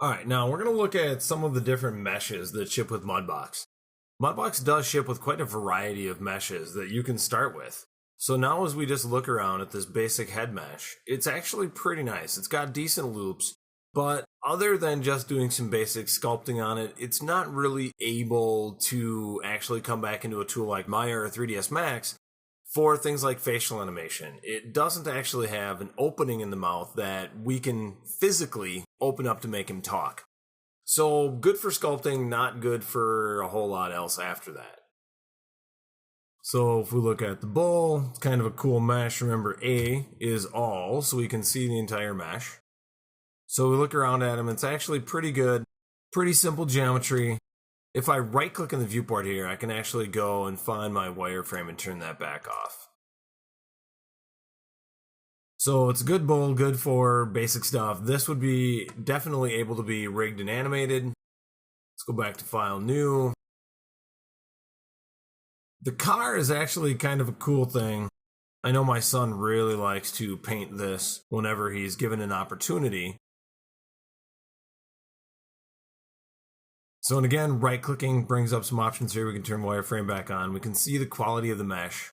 Alright, now we're going to look at some of the different meshes that ship with Mudbox. Mudbox does ship with quite a variety of meshes that you can start with. So now as we just look around at this basic head mesh, it's actually pretty nice. It's got decent loops, but other than just doing some basic sculpting on it, it's not really able to actually come back into a tool like Maya or 3ds Max for things like facial animation. It doesn't actually have an opening in the mouth that we can physically open up to make him talk. So good for sculpting, not good for a whole lot else after that. So if we look at the bull, it's kind of a cool mesh. Remember, A is all, so we can see the entire mesh. So we look around at him, it's actually pretty good, pretty simple geometry. If I right click in the viewport here, I can actually go and find my wireframe and turn that back off. So it's a good bull, good for basic stuff. This would be definitely able to be rigged and animated. Let's go back to File, New. The car is actually kind of a cool thing. I know my son really likes to paint this whenever he's given an opportunity. So, and again, right-clicking brings up some options here. We can turn wireframe back on. We can see the quality of the mesh.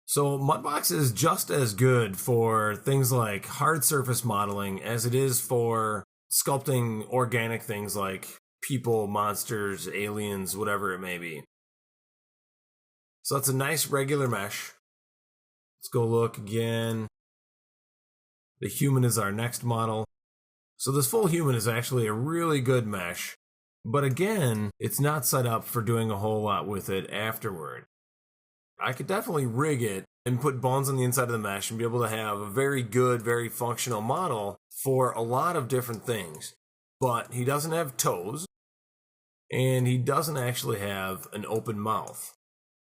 So, Mudbox is just as good for things like hard surface modeling as it is for sculpting organic things like people, monsters, aliens, whatever it may be. So that's a nice regular mesh. Let's go look again. The human is our next model. So this full human is actually a really good mesh, but again, it's not set up for doing a whole lot with it afterward. I could definitely rig it and put bones on the inside of the mesh and be able to have a very good, very functional model for a lot of different things. But he doesn't have toes, and he doesn't actually have an open mouth.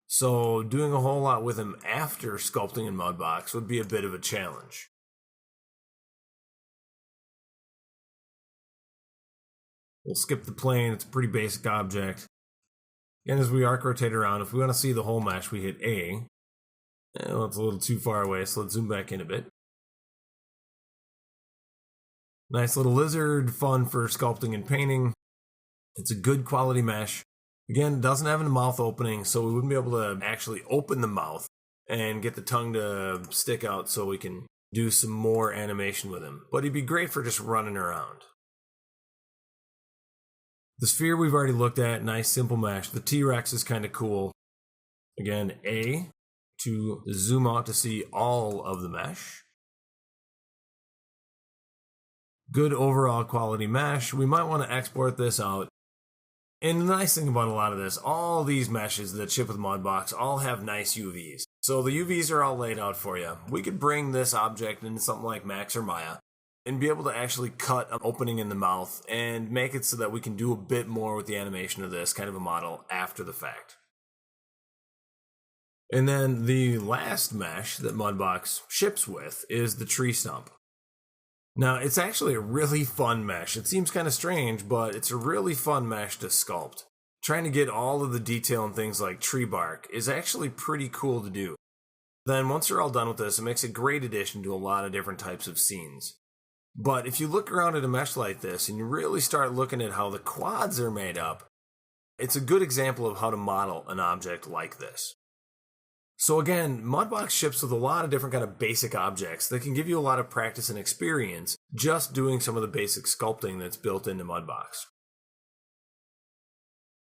So doing a whole lot with him after sculpting in Mudbox would be a bit of a challenge. We'll skip the plane, it's a pretty basic object. And as we arc rotate around, if we want to see the whole mesh, we hit A. Well, it's a little too far away, so let's zoom back in a bit. Nice little lizard, fun for sculpting and painting. It's a good quality mesh. Again, it doesn't have a mouth opening, so we wouldn't be able to actually open the mouth and get the tongue to stick out so we can do some more animation with him. But he'd be great for just running around. The sphere we've already looked at, nice simple mesh. The T-Rex is kind of cool. Again, A to zoom out to see all of the mesh. Good overall quality mesh. We might want to export this out. And the nice thing about a lot of this, all these meshes that ship with Mudbox all have nice UVs. So the UVs are all laid out for you. We could bring this object into something like Max or Maya and be able to actually cut an opening in the mouth and make it so that we can do a bit more with the animation of this kind of a model after the fact. And then the last mesh that Mudbox ships with is the tree stump. Now, it's actually a really fun mesh. It seems kind of strange, but it's a really fun mesh to sculpt. Trying to get all of the detail in things like tree bark is actually pretty cool to do. Then once you're all done with this, it makes a great addition to a lot of different types of scenes. But if you look around at a mesh like this and you really start looking at how the quads are made up, it's a good example of how to model an object like this. So again, Mudbox ships with a lot of different kind of basic objects that can give you a lot of practice and experience just doing some of the basic sculpting that's built into Mudbox.